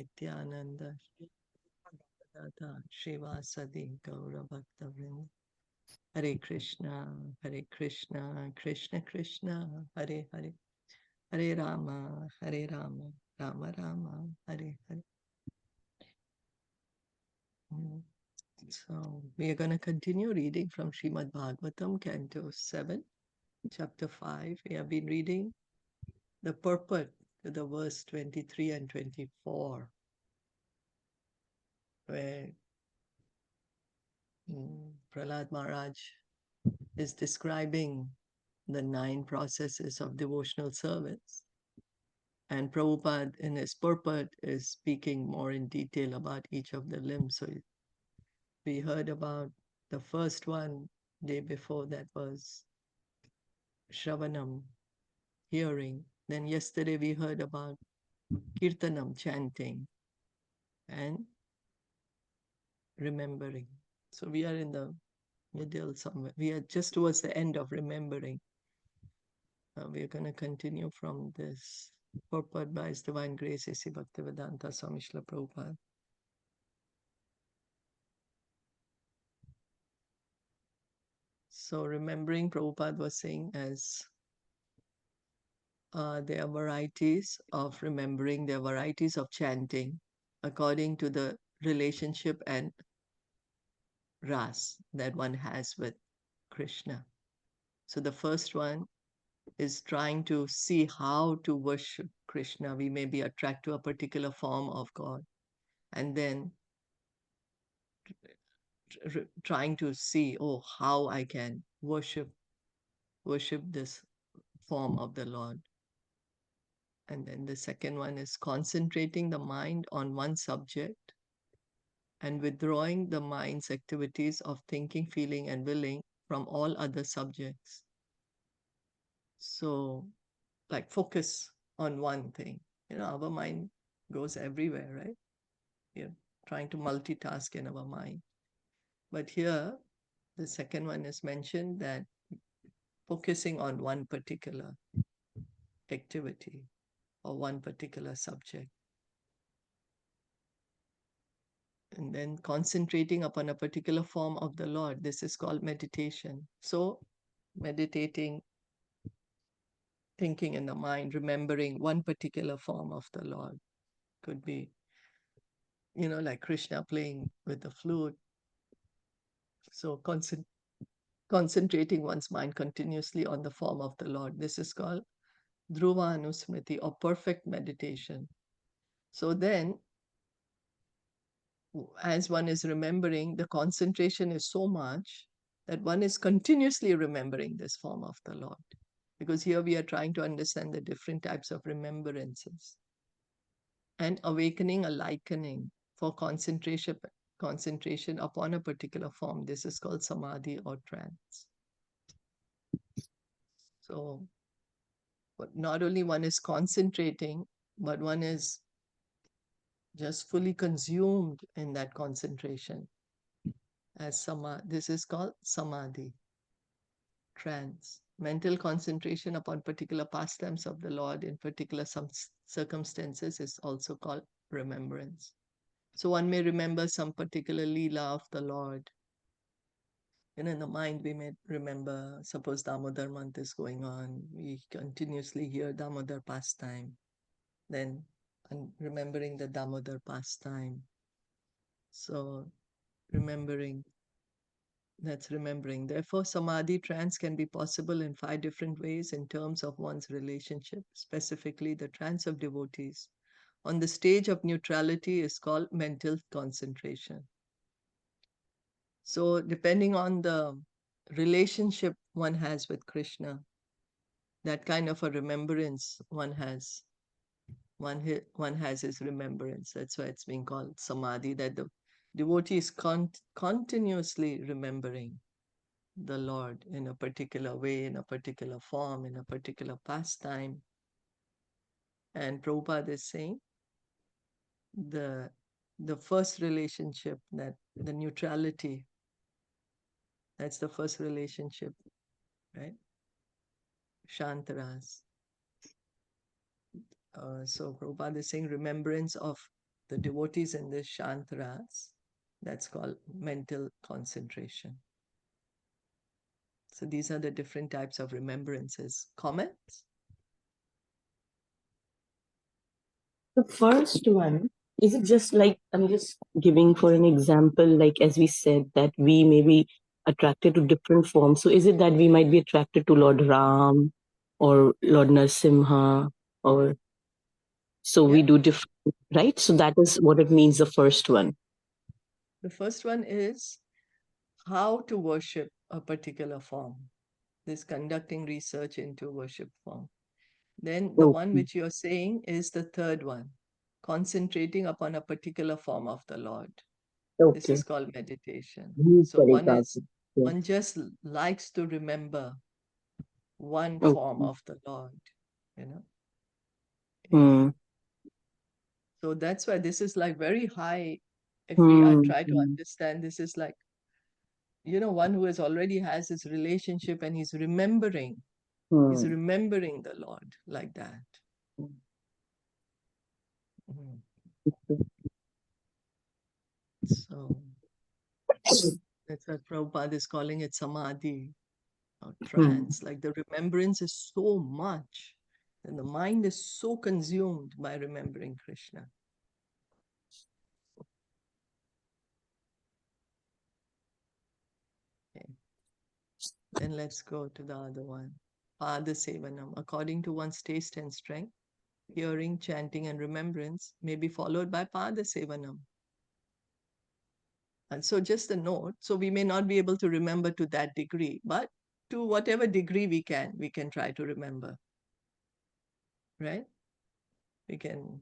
Nityananda Srivasadi Gaura Bhaktavrinda. Hare Krishna, Krishna Krishna, Hare Hare, Hare Rama, Rama Rama, Hare Hare. So we are going to continue reading from Srimad Bhagavatam, Canto 7, Chapter 5. We have been reading the purport to the verse 23 and 24, where Prahlāda Mahārāja is describing the 9 processes of devotional service. And Prabhupada in his purport is speaking more in detail about each of the limbs. So we heard about the first one day before, that was Shravanam, hearing. Then yesterday we heard about Kirtanam, chanting, and remembering. So we are in the middle somewhere. We are just towards the end of remembering. We are going to continue from this purport by His Divine Grace A.C. Bhaktivedanta Swami Srila Prabhupada. So remembering, Prabhupada was saying, as there are varieties of remembering, there are varieties of chanting according to the relationship and ras that one has with Krishna. So the first one is trying to see how to worship Krishna. We may be attracted to a particular form of God, and then trying to see, oh, how I can worship this form of the Lord. And then the second one is concentrating the mind on one subject and withdrawing the mind's activities of thinking, feeling, and willing from all other subjects. So, like, focus on one thing. Our mind goes everywhere, right? We're trying to multitask in our mind. But here, the second one is mentioned, that focusing on one particular activity or one particular subject. And then concentrating upon a particular form of the Lord. This is called meditation. So meditating, thinking in the mind, remembering one particular form of the Lord. Could be, like Krishna playing with the flute. So concentrating one's mind continuously on the form of the Lord. This is called Dhruva Anusmriti, or perfect meditation. So then, as one is remembering, the concentration is so much that one is continuously remembering this form of the Lord. Because here we are trying to understand the different types of remembrances. And awakening a likening for concentration upon a particular form. This is called samadhi or trance. So not only one is concentrating, but one is just fully consumed in that concentration. This is called samadhi, trance. Mental concentration upon particular pastimes of the Lord in particular circumstances is also called remembrance. So one may remember some particular leela of the Lord. In the mind we may remember, suppose Damodar month is going on, we continuously hear Damodar pastime. Then remembering the Damodar pastime. So remembering, that's remembering. Therefore, samadhi trance can be possible in 5 different ways in terms of one's relationship. Specifically, the trance of devotees on the stage of neutrality is called mental concentration. So depending on the relationship one has with Krishna, that kind of a remembrance one has. One has his remembrance. That's why it's being called samadhi, that the devotee is continuously remembering the Lord in a particular way, in a particular form, in a particular pastime. And Prabhupada is saying the first relationship, that the neutrality, that's the first relationship, right? Shantaras. So Prabhupada is saying remembrance of the devotees in this Shantras, that's called mental concentration. So these are the different types of remembrances. Comments? The first one, is it just like, I'm just giving for an example, like as we said, that we may be attracted to different forms. So is it that we might be attracted to Lord Ram or Lord Narasimha, or so we do different, right? So that is what it means, the first one. The first one is how to worship a particular form. This conducting research into worship form. Then the one which you're saying is the third one, concentrating upon a particular form of the Lord. This is called meditation. So one just likes to remember one form of the Lord, you know. Yeah. So that's why this is like very high. If we try to understand, this is like, one who already has his relationship and he's remembering the Lord like that. So that's what Prabhupada is calling it samadhi or trance. Like the remembrance is so much, and the mind is so consumed by remembering Krishna. Okay. Then let's go to the other one. Pada Sevanam. According to one's taste and strength, hearing, chanting, and remembrance may be followed by Pada Sevanam. And so just a note, so we may not be able to remember to that degree, but to whatever degree we can try to remember, right? We can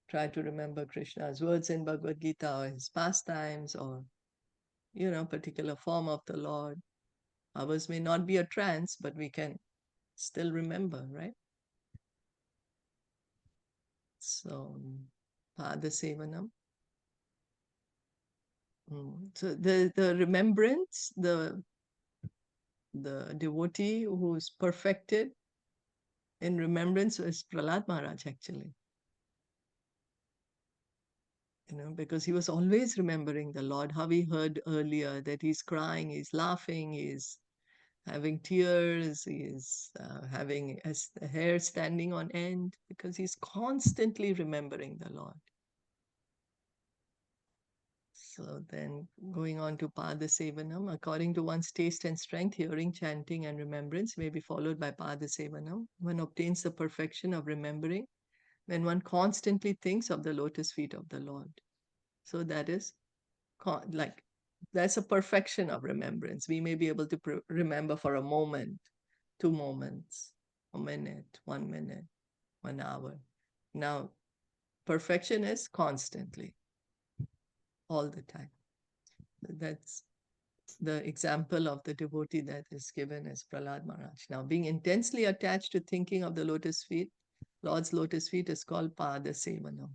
try to remember Krishna's words in Bhagavad Gita or his pastimes or, particular form of the Lord. Ours may not be a trance, but we can still remember, right? So, Pada Sevanam. So the remembrance, the devotee who's perfected in remembrance is Prahlāda Mahārāja, actually. Because he was always remembering the Lord, how we heard earlier that he's crying, he's laughing, he's having tears, he's having his hair standing on end, because he's constantly remembering the Lord. So then going on to Pada Sevanam, according to one's taste and strength, hearing, chanting, and remembrance may be followed by Pada Sevanam. One obtains the perfection of remembering when one constantly thinks of the lotus feet of the Lord. So that is that's a perfection of remembrance. We may be able to remember for a moment, 2 moments, a minute, 1 minute, 1 hour. Now, perfection is constantly, all the time. That's the example of the devotee that is given as Prahlāda Mahārāja. Now, being intensely attached to thinking of the lotus feet, Lord's lotus feet, is called Pada Sevanam.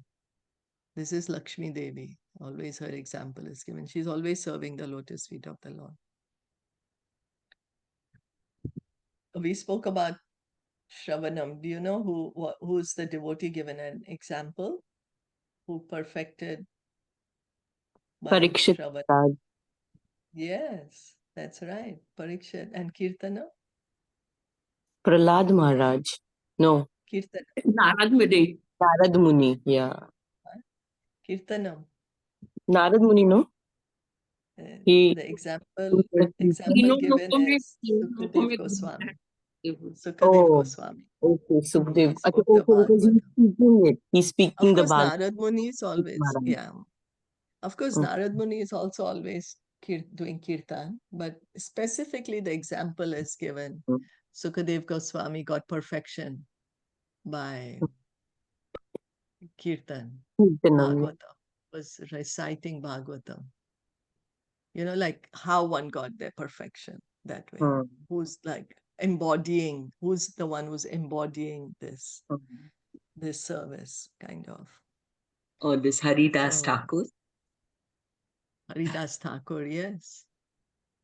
This is Lakshmi Devi. Always her example is given. She's always serving the lotus feet of the Lord. We spoke about Shravanam. Do you know who's the devotee given an example? Who perfected by Parikshit. Shravanam? Yes, that's right. Parikshit. And Kirtana? Prahlāda Mahārāja. No. Kirtana. Narad Muni. Narad Muni, yeah. Kirtanam. Narad Muni, no? The example given is Sukadev Goswami. Sukadev Goswami. Okay, Sukadev. He spoke the Because he's speaking it. He's speaking of the course, Bhagavad. Narad Muni is always, Of course, Narad Muni is also always doing kirtan, but specifically the example is given. Sukadev Goswami got perfection by kirtan. Bhagavatam, was reciting Bhagavatam. Like how one got their perfection that way. Who's like embodying, who's the one who's embodying this service, kind of. Or this Haridas Thakur. Haridas Thakur, yes.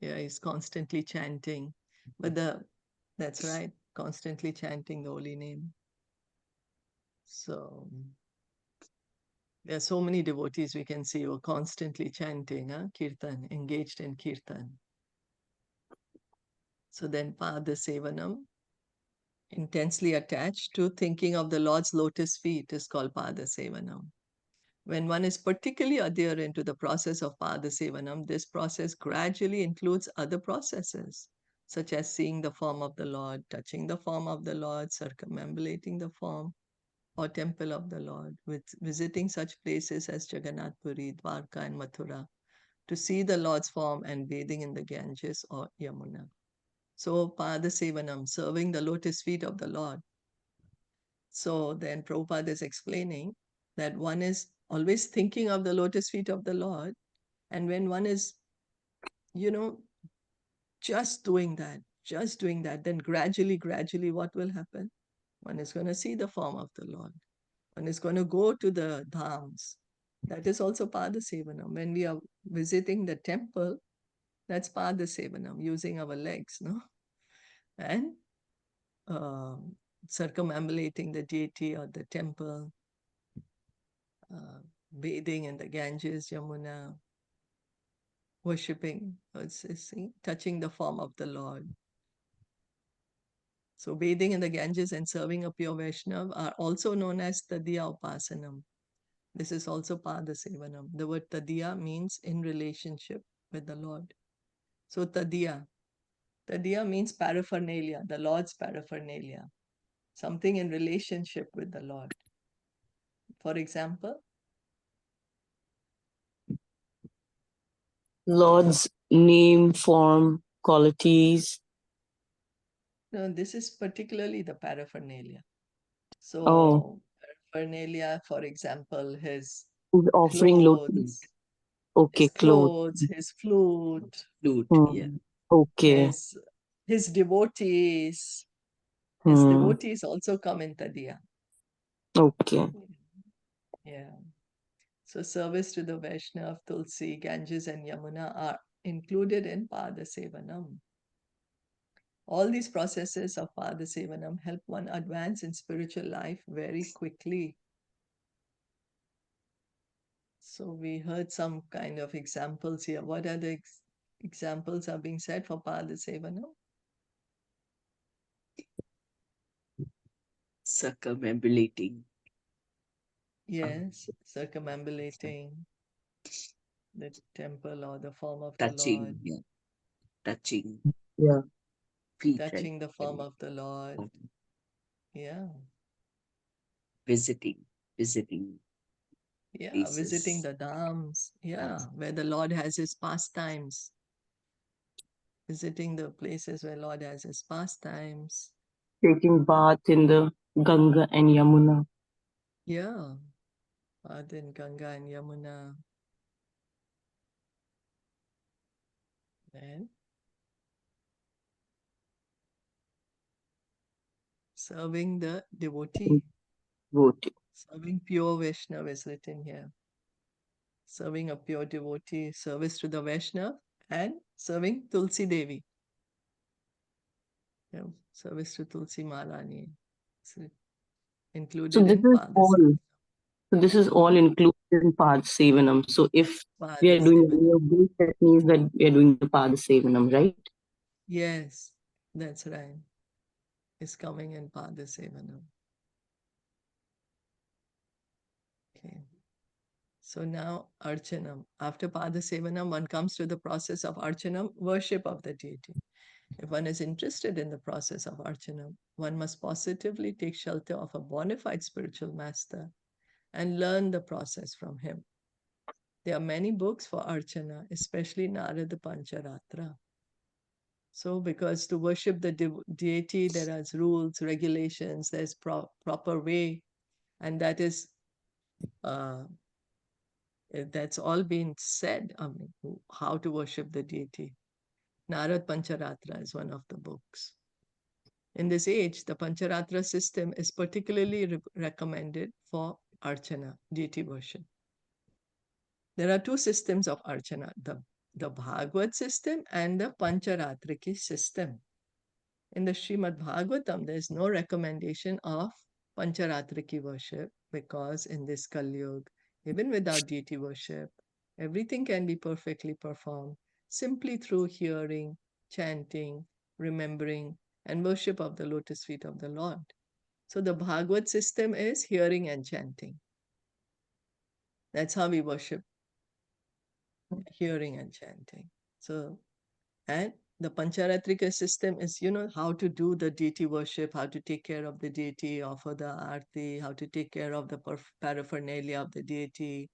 Yeah, he's constantly chanting. But that's right, constantly chanting the holy name. So There are so many devotees we can see who are constantly chanting, kirtan, engaged in kirtan. So then Pada Sevanam, intensely attached to thinking of the Lord's lotus feet, is called Pada Sevanam. When one is particularly adherent to the process of Pada Sevanam, this process gradually includes other processes, such as seeing the form of the Lord, touching the form of the Lord, circumambulating the form or temple of the Lord, with visiting such places as Jagannath Puri, Dwarka, and Mathura, to see the Lord's form, and bathing in the Ganges or Yamuna. So, Pada Sevanam, serving the lotus feet of the Lord. So then Prabhupada is explaining that one is always thinking of the lotus feet of the Lord. And when one is, just doing that, then gradually, what will happen? One is going to see the form of the Lord. One is going to go to the dhams. That is also Pada Sevanam. When we are visiting the temple, that's Pada Sevanam, using our legs, no? And circumambulating the deity or the temple, bathing in the Ganges, Yamuna, worshipping, touching the form of the Lord. So bathing in the Ganges and serving a pure Vaishnav are also known as Tadiya Upasanam. This is also Pada Sevanam. The word Tadiya means in relationship with the Lord. So Tadiya means paraphernalia, the Lord's paraphernalia, something in relationship with the Lord. For example, Lord's name, form, qualities. no, this is particularly the paraphernalia. So Oh, paraphernalia, for example, his he's offering lotus. clothes, Okay, his clothes. clothes, his flute, Flute, Hmm. yeah. Okay. his devotees. His Hmm. devotees also come in Tadiya. Okay. Yeah. So service to the Vaishnav, Tulsi, Ganges, and Yamuna are included in Pada Sevanam. All these processes of Pada Sevanam help one advance in spiritual life very quickly. So we heard some kind of examples here. What are the examples are being said for Pada Sevanam? Circumambulating. Yes, circumambulating the temple or the form of the Lord, Touching, yeah. Touching Yeah. feet. touching Right? the form of the Lord. Yeah. Visiting Yeah, places. visiting the dhams. Yeah, where the Lord has his pastimes. Visiting the places where Lord has his pastimes. Taking bath in the Ganga and Yamuna. Yeah, bath in Ganga and Yamuna. Then serving the devotee. Devotee. Serving pure Vaishnava is written here. Serving a pure devotee, service to the Vaishnava, and serving Tulsi Devi. Yeah, service to Tulsi Maharani. Included in Pada Sevanam. So this is all included in Pada Sevanam. So if we are Pada doing Sevanam. any of this, that means that we are doing the Pada Sevanam, right? Yes, that's right. It's coming in Pada Sevanam. Okay. So now Archanam. After Pada Sevanam, one comes to the process of Archanam, worship of the deity. If one is interested in the process of Archanam, one must positively take shelter of a bona fide spiritual master and learn the process from him. There are many books for Archana, especially Narada Pancharatra. So, because to worship the deity, there are rules, regulations, there's proper way, and that is that's all been said. I mean, how to worship the deity. Narad Pancharatra is one of the books. In this age, the Pancharatra system is particularly recommended for Archana, deity worship. There are two systems of Archana, the Bhagavad system and the Pancharatriki system. In the Srimad Bhagavatam, there is no recommendation of Pancharatriki worship because in this Kali Yuga, even without deity worship. Everything can be perfectly performed simply through hearing, chanting, remembering, and worship of the lotus feet of the Lord. So the Bhagavad system is hearing and chanting. That's how we worship, hearing and chanting. So, and the Pancharatrika system is, how to do the deity worship, how to take care of the deity, offer the arti, how to take care of the paraphernalia of the deity.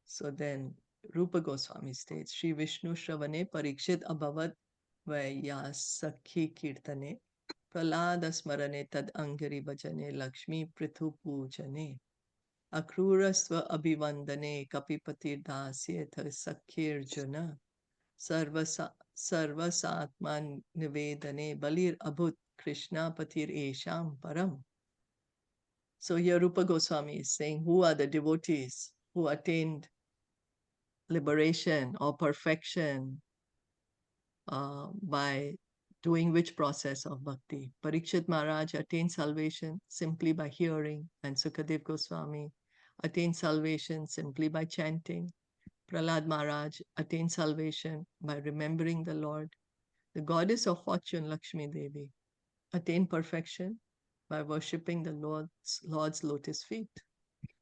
So then Rupa Goswami states, Sri Vishnu Shravane Parikshit Abhavat Vaya Sakhi Kirtane Prahlāda Smarane Tad Angari Bhajane Lakshmi Prithu Pujane Akrurasva Abhivandane Kapipatir Dasyetha Sakhirjuna Sarvasatman Nivedane Balir Abhut Krishna Patir Esham Param. So here Rupa Goswami is saying, who are the devotees who attained liberation or perfection by doing which process of bhakti? Parikshit Maharaj attained salvation simply by hearing, and Sukadev Goswami attained salvation simply by chanting. Prahlāda Maharaj attained salvation by remembering the Lord. The goddess of fortune, Lakshmi Devi, attained perfection by worshipping the Lord's lotus feet.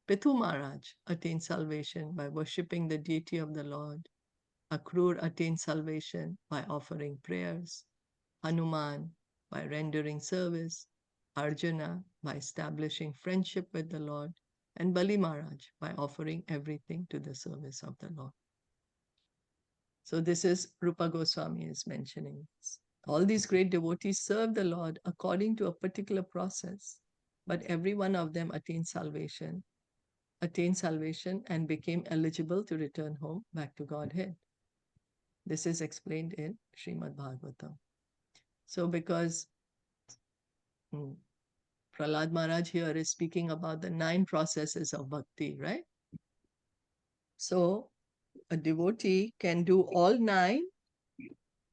Pithu Maharaj attained salvation by worshipping the deity of the Lord. Akrur attained salvation by offering prayers. Hanuman by rendering service. Arjuna by establishing friendship with the Lord. And Bali Maharaj by offering everything to the service of the Lord. So this is Rupa Goswami is mentioning. All these great devotees serve the Lord according to a particular process, but every one of them attained salvation and became eligible to return home back to Godhead. This is explained in Srimad Bhagavatam. So because Prahlāda Maharaj here is speaking about the 9 processes of bhakti, right? So a devotee can do all 9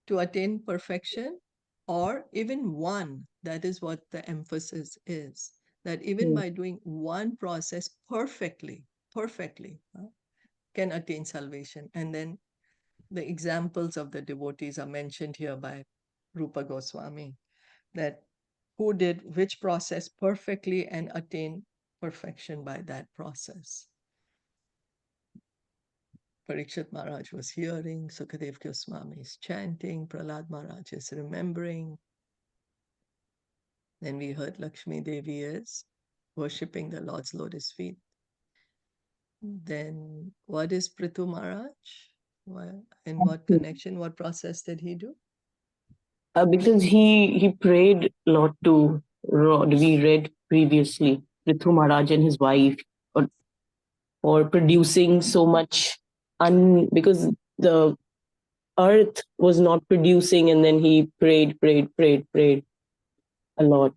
to attain perfection, or even one. That is what the emphasis is. That even by doing one process perfectly, can attain salvation. And then the examples of the devotees are mentioned here by Rupa Goswami, that who did which process perfectly and attained perfection by that process. Parikshit Maharaj was hearing, Sukadev Goswami is chanting, Prahlāda Maharaj is remembering. Then we heard Lakshmi Devi is worshipping the Lord's lotus feet. Then what is Prithu Maharaj? In what connection, what process did he do? Because he prayed a lot to, we read previously, Prithu Maharaj and his wife, or producing so much, because the earth was not producing, and then he prayed a lot.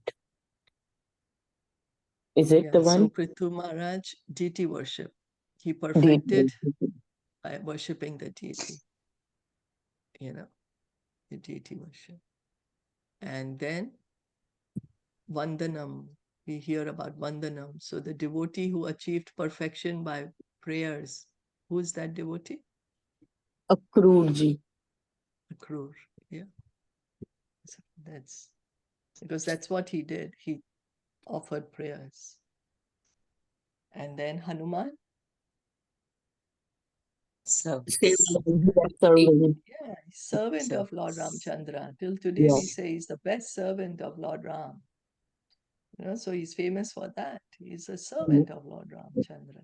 Is it the one? So Prithu Maharaj, deity worship. He perfected by worshipping the deity. The deity worship. And then Vandanam. We hear about Vandanam. So the devotee who achieved perfection by prayers. Who is that devotee? Akrurji. Akrur, yeah. So that's what he did. He offered prayers. And then Hanuman? Service. Yeah, servant of Lord Ramchandra. Till today we say he's the best servant of Lord Ram. So he's famous for that. He's a servant of Lord Ramchandra.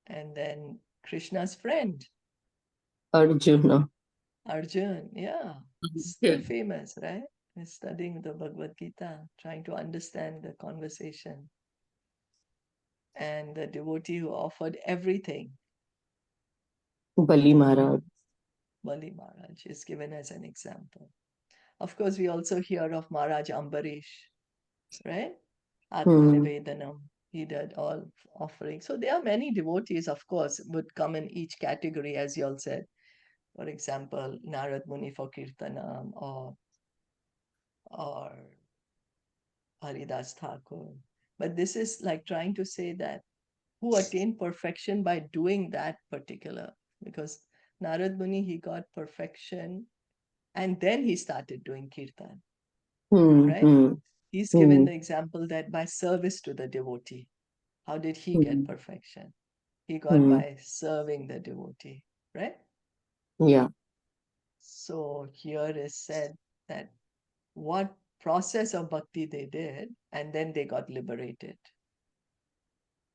And then Krishna's friend, Arjuna. Arjun, yeah, still famous, right? He's studying the Bhagavad Gita, trying to understand the conversation. And the devotee who offered everything, Bali Maharaj. Bali Maharaj, is given as an example. Of course, we also hear of Maharaj Ambarish, right? Atmanivedanam. He did all offerings. So there are many devotees, of course, would come in each category, as you all said. For example, Narad Muni for Kirtanam, or Haridas Thakur. But this is like trying to say that who attained perfection by doing that particular, because Narad Muni, he got perfection and then he started doing kirtan, right? He's given the example that by service to the devotee. How did he get perfection? He got by serving the devotee, right? Yeah. So here is said that what process of bhakti they did, and then they got liberated.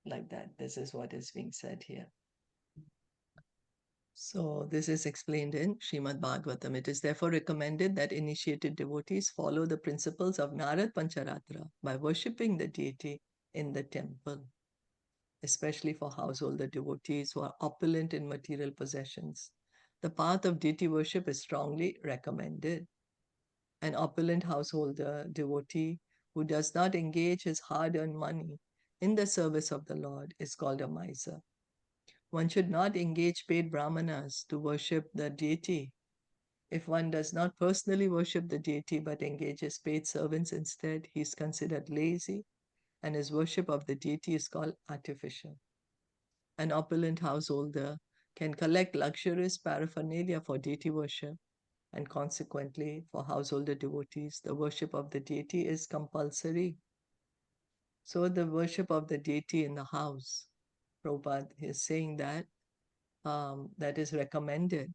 Like that. This is what is being said here. So this is explained in Srimad Bhagavatam. It is therefore recommended that initiated devotees follow the principles of Narad Pancharatra by worshipping the deity in the temple, especially for householder devotees who are opulent in material possessions. The path of deity worship is strongly recommended. An opulent householder devotee who does not engage his hard-earned money in the service of the Lord is called a miser. One should not engage paid brahmanas to worship the deity. If one does not personally worship the deity but engages paid servants instead, he is considered lazy and his worship of the deity is called artificial. An opulent householder can collect luxurious paraphernalia for deity worship, and consequently, for householder devotees, the worship of the deity is compulsory. So the worship of the deity in the house, Prabhupada is saying that that is recommended.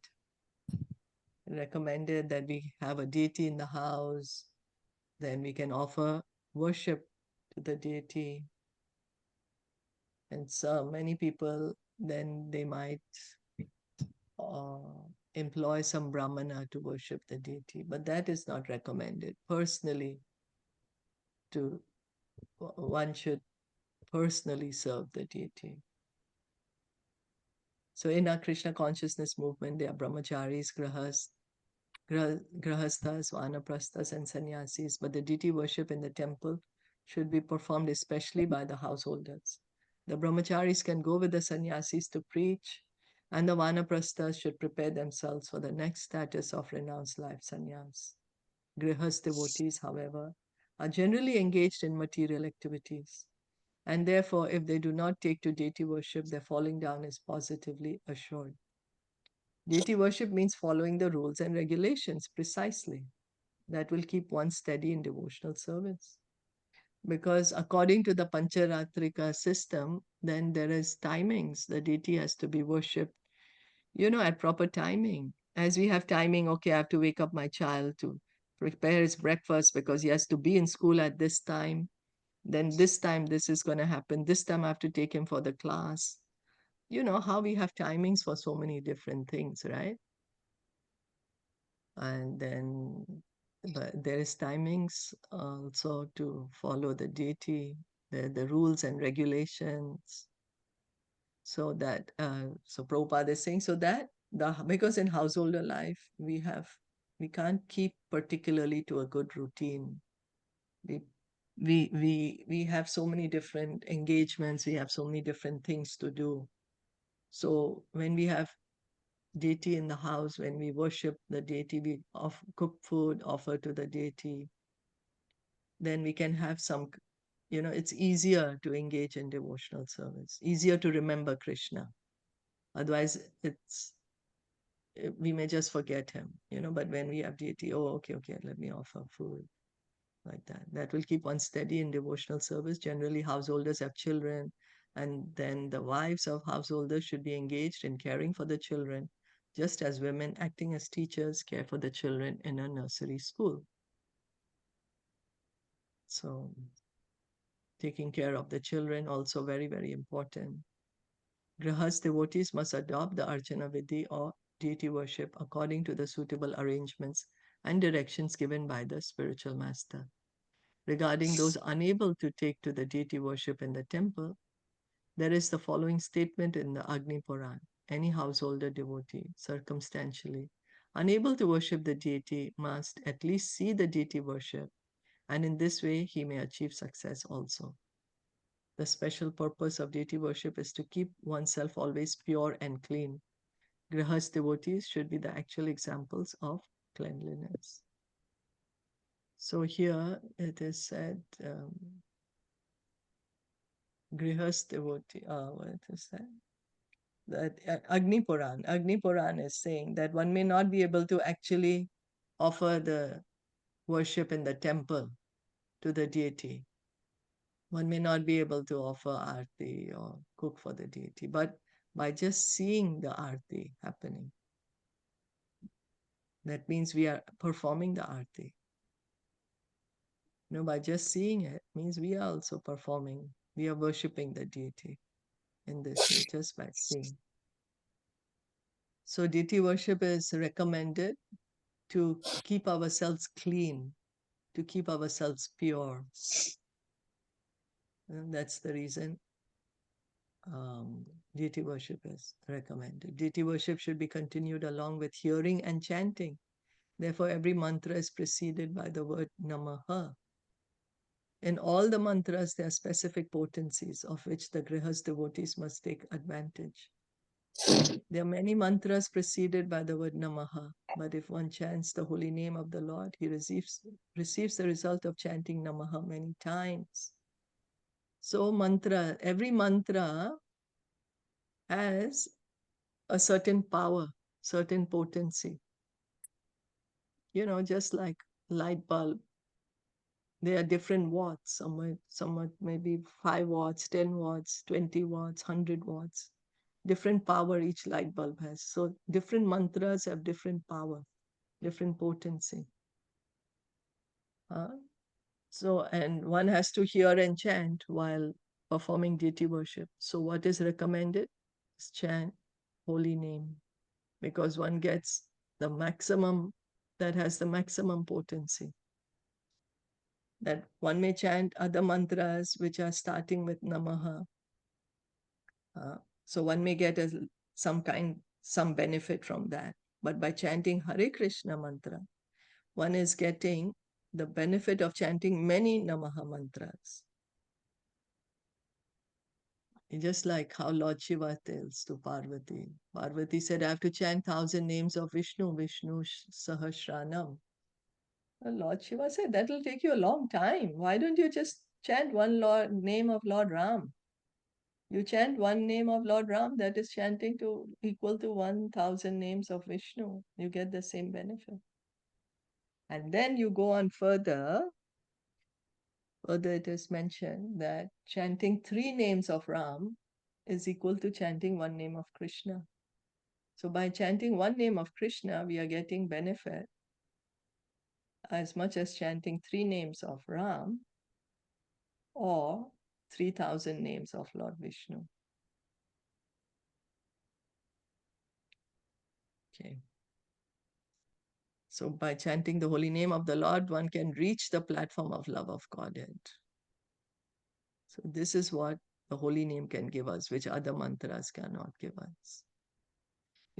Recommended that we have a deity in the house, then we can offer worship to the deity. And so many people, then they might employ some brahmana to worship the deity, but that is not recommended. Personally, one should personally serve the deity. So in our Krishna consciousness movement, there are brahmacharis, grahasthas, vanaprasthas, and sannyasis, but the deity worship in the temple should be performed especially by the householders. The brahmacharis can go with the sannyasis to preach, and the vanaprasthas should prepare themselves for the next status of renounced life, sannyas. Grihas devotees, however, are generally engaged in material activities, and therefore, if they do not take to deity worship, their falling down is positively assured. Deity worship means following the rules and regulations precisely. That will keep one steady in devotional service. Because according to the Pancharatrika system, then there is timings. The deity has to be worshipped, at proper timing. As we have timing, okay, I have to wake up my child to prepare his breakfast because he has to be in school at this time. Then this time this is going to happen. This time I have to take him for the class. You know how we have timings for so many different things, right? And then but there is timings also to follow the deity, the rules and regulations. So that so Prabhupada is saying so that because in householder life we can't keep particularly to a good routine. We have so many different engagements, we have so many different things to do. So when we have deity in the house, when we worship the deity, we cook food, offer to the deity, then we can have some, it's easier to engage in devotional service, easier to remember Krishna. Otherwise, we may just forget him, but when we have deity, oh, okay, let me offer food. Like that. That will keep one steady in devotional service. Generally, householders have children, and then the wives of householders should be engaged in caring for the children, just as women acting as teachers care for the children in a nursery school. So, taking care of the children also very, very important. Grahas devotees must adopt the Archana Vidhi or deity worship according to the suitable arrangements and directions given by the spiritual master. Regarding those unable to take to the deity worship in the temple, there is the following statement in the Agni Puran. Any householder devotee, circumstantially, unable to worship the deity must at least see the deity worship, and in this way he may achieve success also. The special purpose of deity worship is to keep oneself always pure and clean. Grihas devotees should be the actual examples of cleanliness. So here it is said, Grihast devotee, what is that? That Agni Puran. Agni Puran is saying that one may not be able to actually offer the worship in the temple to the deity. One may not be able to offer arti or cook for the deity, but by just seeing the arti happening, that means we are performing the arti. By just seeing it means we are also performing, we are worshipping the deity in this way, just by seeing. So deity worship is recommended to keep ourselves clean, to keep ourselves pure. And that's the reason deity worship is recommended. Deity worship should be continued along with hearing and chanting. Therefore, every mantra is preceded by the word Namaha. In all the mantras, there are specific potencies of which the Grihas devotees must take advantage. There are many mantras preceded by the word Namaha, but if one chants the holy name of the Lord, he receives the result of chanting Namaha many times. So every mantra has a certain power, certain potency. Just like light bulb, there are different watts. Some maybe 5 watts, 10 watts, 20 watts, 100 watts. Different power each light bulb has. So different mantras have different power, different potency. And one has to hear and chant while performing deity worship. So what is recommended is chant holy name, because one gets the maximum, that has the maximum potency. That one may chant other mantras which are starting with Namaha. So one may get some benefit from that. But by chanting Hare Krishna mantra, one is getting the benefit of chanting many Namaha mantras. Just like how Lord Shiva tells to Parvati. Parvati said, I have to chant 1,000 names of Vishnu, Vishnu Sahasranam. Lord Shiva said, that will take you a long time. Why don't you just chant one name of Lord Ram? You chant one name of Lord Ram, that is chanting equal to 1,000 names of Vishnu. You get the same benefit. And then you go on further. Further, it is mentioned that chanting 3 names of Ram is equal to chanting 1 name of Krishna. So by chanting 1 name of Krishna, we are getting benefit as much as chanting 3 names of Ram or 3,000 names of Lord Vishnu. Okay. So by chanting the holy name of the Lord, one can reach the platform of love of Godhead. So this is what the holy name can give us, which other mantras cannot give us.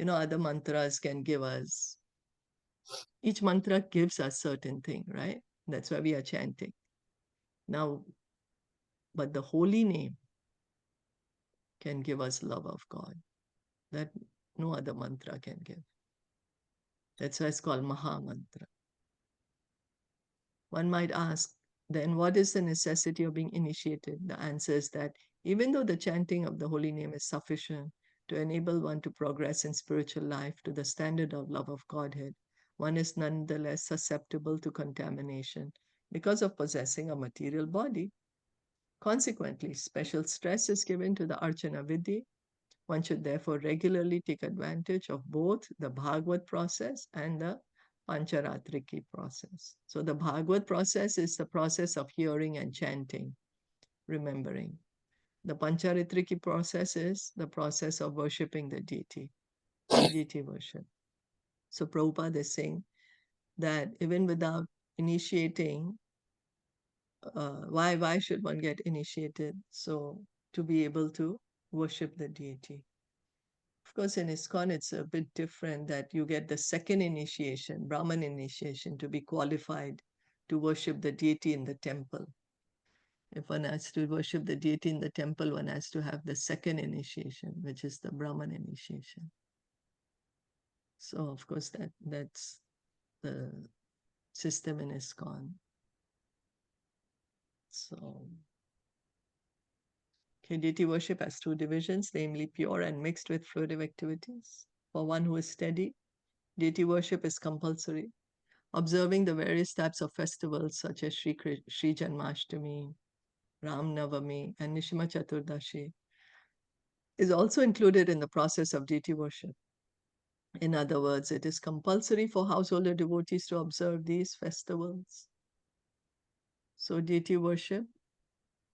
Other mantras can give us, each mantra gives us certain thing, right? That's why we are chanting. Now, but the holy name can give us love of God that no other mantra can give. That's why it's called Maha Mantra. One might ask, then what is the necessity of being initiated? The answer is that even though the chanting of the holy name is sufficient to enable one to progress in spiritual life to the standard of love of Godhead, one is nonetheless susceptible to contamination because of possessing a material body. Consequently, special stress is given to the Archana Vidhi. One should therefore regularly take advantage of both the Bhagavad process and the Pancharatriki process. So the Bhagavad process is the process of hearing and chanting, remembering. The Pancharatriki process is the process of worshipping the deity, deity worship. So Prabhupada is saying that even without initiating, why should one get initiated? So to be able to worship the deity. Of course, in ISKCON, it's a bit different that you get the second initiation, Brahman initiation, to be qualified to worship the deity in the temple. If one has to worship the deity in the temple, one has to have the second initiation, which is the Brahman initiation. So, of course, that's the system in ISKCON. So, Okay, deity worship has two divisions, namely pure and mixed with fruitive activities. For one who is steady, deity worship is compulsory. Observing the various types of festivals such as Sri Janmashtami, Ram Navami, and Nishima Chaturdashi is also included in the process of deity worship. In other words, it is compulsory for householder devotees to observe these festivals. So deity worship.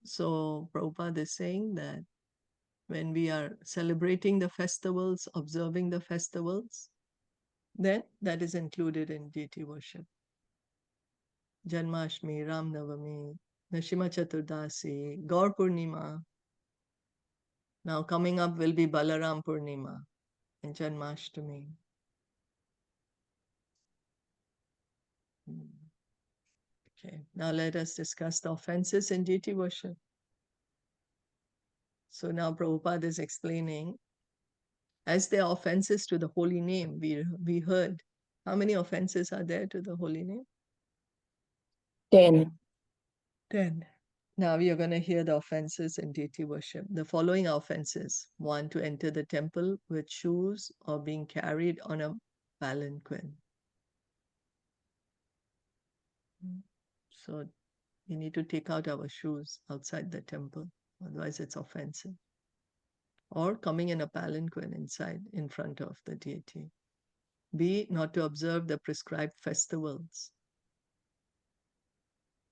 So Prabhupada is saying that when we are celebrating the festivals, observing the festivals, then that is included in deity worship. Janmashtami, Ram Navami, Nishima Chaturdasi, Gaur Purnima. Now coming up will be Balaram Purnima and Janmashtami. Okay, now let us discuss the offenses in deity worship. So now Prabhupada is explaining, as there are offenses to the holy name, we heard. How many offenses are there to the holy name? 10. 10. Now we are going to hear the offenses in deity worship. The following are offenses. 1, to enter the temple with shoes or being carried on a palanquin. So we need to take out our shoes outside the temple, otherwise it's offensive. Or coming in a palanquin inside, in front of the deity. B, not to observe the prescribed festivals.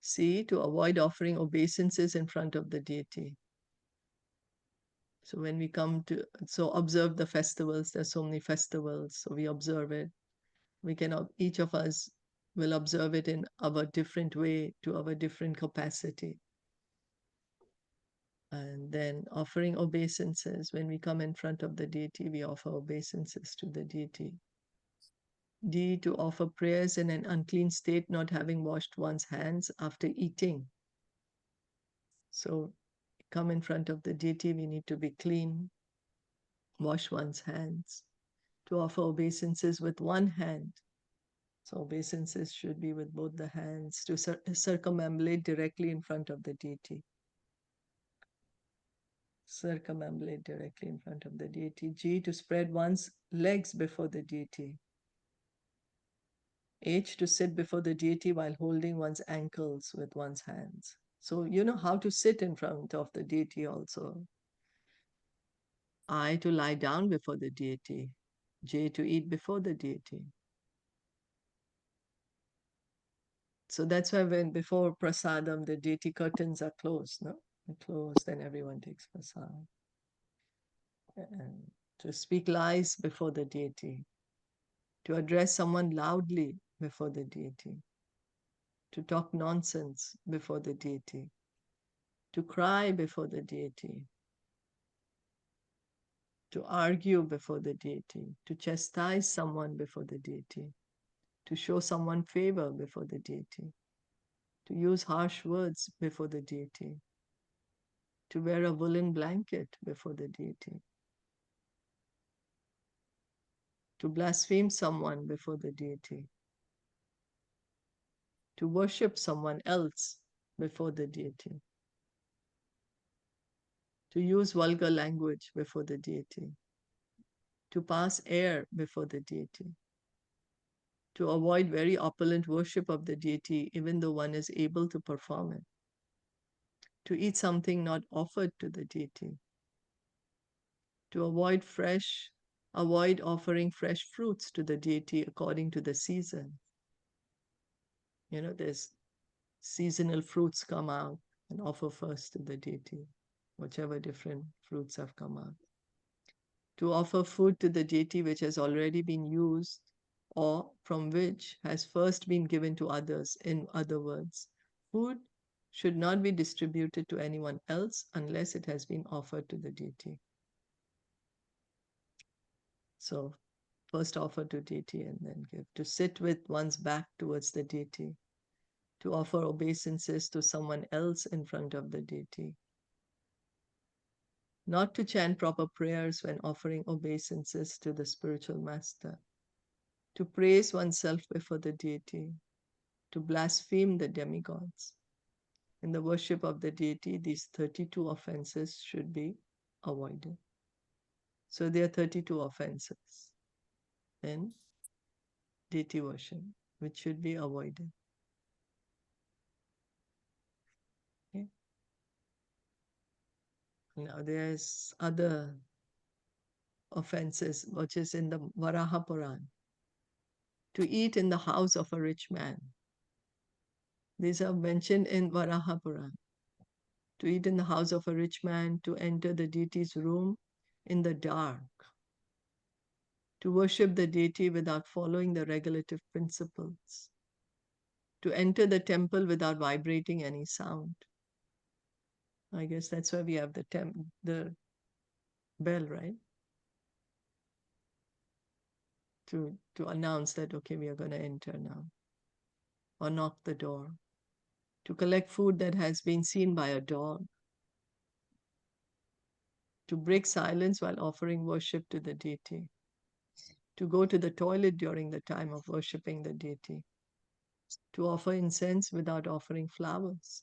C, to avoid offering obeisances in front of the deity. So when we come to, so observe the festivals, there's so many festivals, so we observe it. We can, each of us will observe it in our different way, to our different capacity. And then offering obeisances, when we come in front of the deity, we offer obeisances to the deity. D, to offer prayers in an unclean state, not having washed one's hands after eating. So come in front of the deity, we need to be clean, wash one's hands. To offer obeisances with one hand. So obeisances should be with both the hands, to circumambulate directly in front of the deity. Circumambulate directly in front of the deity. G, to spread one's legs before the deity. H, to sit before the deity while holding one's ankles with one's hands. So you know how to sit in front of the deity also. I, to lie down before the deity. J, to eat before the deity. So that's why when before prasadam, the deity curtains are closed, no? They're closed, then everyone takes prasad. And to speak lies before the deity. To address someone loudly before the deity. To talk nonsense before the deity. To cry before the deity. To argue before the deity. To chastise someone before the deity. To show someone favor before the deity. To use harsh words before the deity. To wear a woolen blanket before the deity. To blaspheme someone before the deity. To worship someone else before the deity. To use vulgar language before the deity. To pass air before the deity. To avoid very opulent worship of the deity even though one is able to perform it. To eat something not offered to the deity. To avoid offering fresh fruits to the deity according to the season. You know, there's seasonal fruits come out and offer first to the deity, whichever different fruits have come out. To offer food to the deity which has already been used or from which has first been given to others. In other words, food should not be distributed to anyone else unless it has been offered to the deity. So first offer to deity and then give. To sit with one's back towards the deity. To offer obeisances to someone else in front of the deity. Not to chant proper prayers when offering obeisances to the spiritual master. To praise oneself before the deity. To blaspheme the demigods. In the worship of the deity, these 32 offenses should be avoided. So there are 32 offenses in deity worship, which should be avoided. Okay. Now there's other offenses, which is in the Varaha Puran. To eat in the house of a rich man. These are mentioned in Varaha Puran. To eat in the house of a rich man, to enter the deity's room in the dark, to worship the deity without following the regulative principles, to enter the temple without vibrating any sound. I guess that's why we have the bell, right? To announce that, okay, we are going to enter now. Or knock the door. To collect food that has been seen by a dog. To break silence while offering worship to the deity. To go to the toilet during the time of worshipping the deity. To offer incense without offering flowers.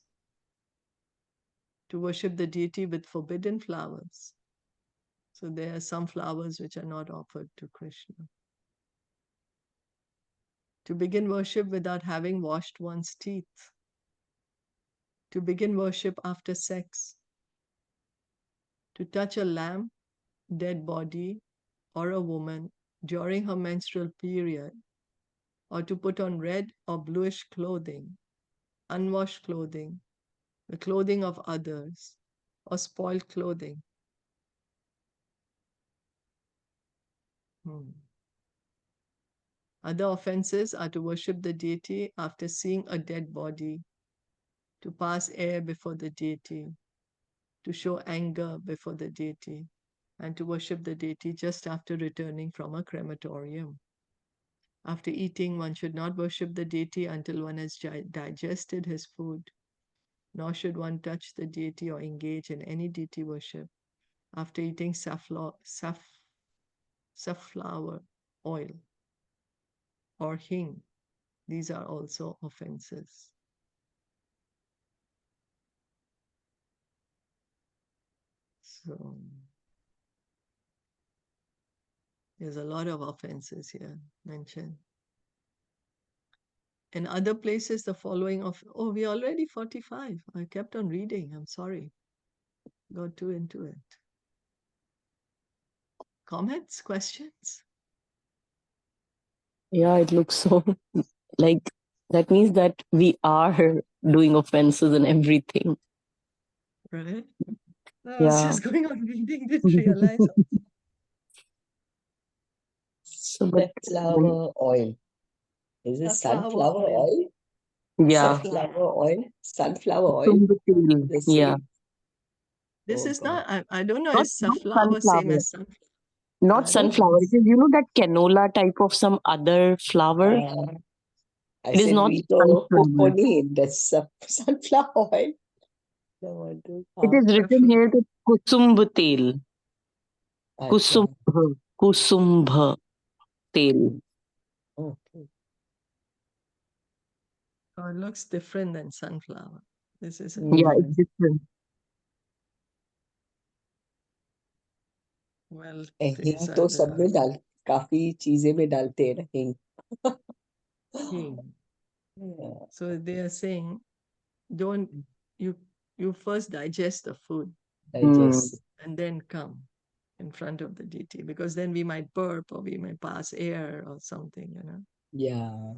To worship the deity with forbidden flowers. So there are some flowers which are not offered to Krishna. To begin worship without having washed one's teeth. To begin worship after sex. To touch a lamb, dead body, or a woman during her menstrual period, or to put on red or bluish clothing, unwashed clothing, the clothing of others, or spoiled clothing. Other offenses are to worship the deity after seeing a dead body, to pass air before the deity, to show anger before the deity, and to worship the deity just after returning from a crematorium. After eating, one should not worship the deity until one has digested his food, nor should one touch the deity or engage in any deity worship after eating safflower oil or hing. These are also offenses. So there's a lot of offenses here mentioned. In other places, the following of, oh, we're already 45. I kept on reading. I'm sorry. Got too into it. Comments, questions? Yeah, it looks so like that means that we are doing offenses and everything. Right? I was Yeah. just going on reading, didn't realize. So, but Sunflower oil. Is it sunflower oil? yeah, Sunflower oil? Sunflower oil? Tumbatil, They yeah, say. This Oh is God. not, I don't know, not is safflower same as sunflower? not I don't sunflower. know. It is, that canola type of some other flower. I It is said not we don't cook sunflower. only in the sunflower oil. No one do. It is written here that Kusumbhatel. Acha. Kusumbha tail. Okay. Oh, it looks different than sunflower. This is Yeah, it's different. well, हिंग these तो are सब में डाल काफी चीजें में डालते हैं ना हिंग. hing. Yeah. So they are saying, don't you first digest the food Digest. and then come in front of the deity, because then we might burp or we might pass air or something, Yeah.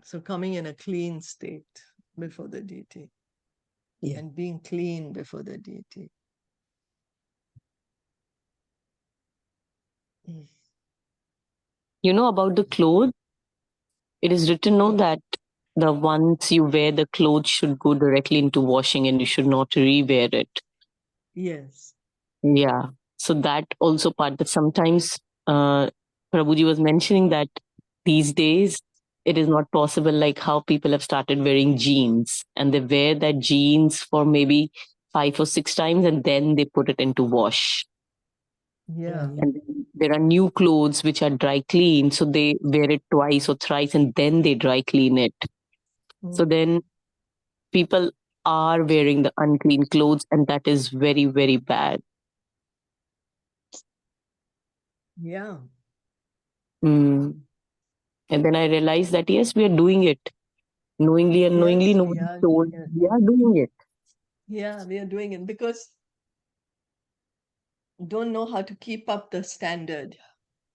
So coming in a clean state before the deity. Yeah. And being clean before the deity. About the clothes, it is written that the once you wear the clothes should go directly into washing and you should not rewear it. Yes. Yeah. So that also part that sometimes Prabhuji was mentioning that these days it is not possible, like how people have started wearing jeans and they wear that jeans for maybe 5 or 6 times and then they put it into wash. Yeah. And then there are new clothes which are dry clean, so they wear it twice or thrice and then they dry clean it. So Mm. then people are wearing the unclean clothes, and that is very, very bad. Yeah. Mm. And then I realized that yes, we are doing it knowingly, and knowingly Yes, we nobody are told doing it. we are doing it. Yeah, we are doing it because don't know how to keep up the standard,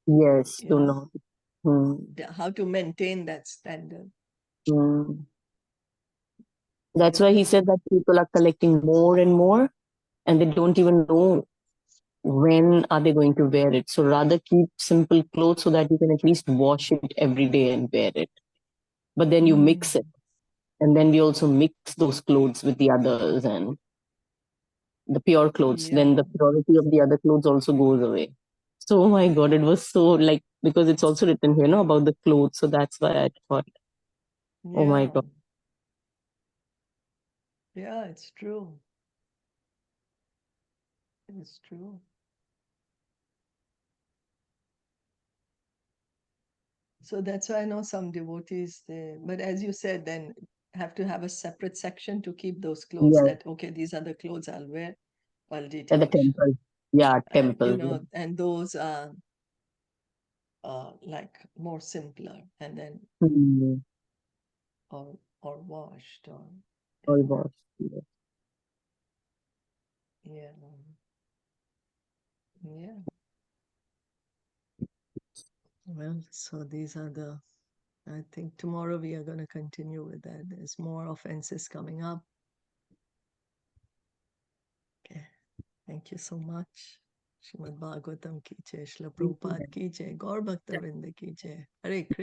Yes, you do know, not. Mm. how to maintain that standard. Mm. That's why Yeah. he said that people are collecting more and more, and they don't even know when are they going to wear it. So rather keep simple clothes so that you can at least wash it every day and wear it. But then you mix it, and then we also mix those clothes with the others and the pure clothes. Yeah. Then the purity of the other clothes also goes away. So oh my god, it was so like, because it's also written here, no, about the clothes. So that's why I thought, oh my Yeah. god. Yeah, it's true. It's true. So that's why I know some devotees, but as you said, then have to have a separate section to keep those clothes Yes, that, okay, these are the clothes I'll wear while at the devotion. temple. Yeah, And, you temple. know, and those are like more simpler and then, Hmm. or washed or, All you know, washed. Yes. yeah. Yeah. Well, so these are the, I think tomorrow we are going to continue with that. There's more offenses coming up. Okay. Thank you so much. Srimad Bhagavatam ki jai, Srila Prabhupada ki jai, Gaur Bhakta Vrinda ki jai. Hare Krishna.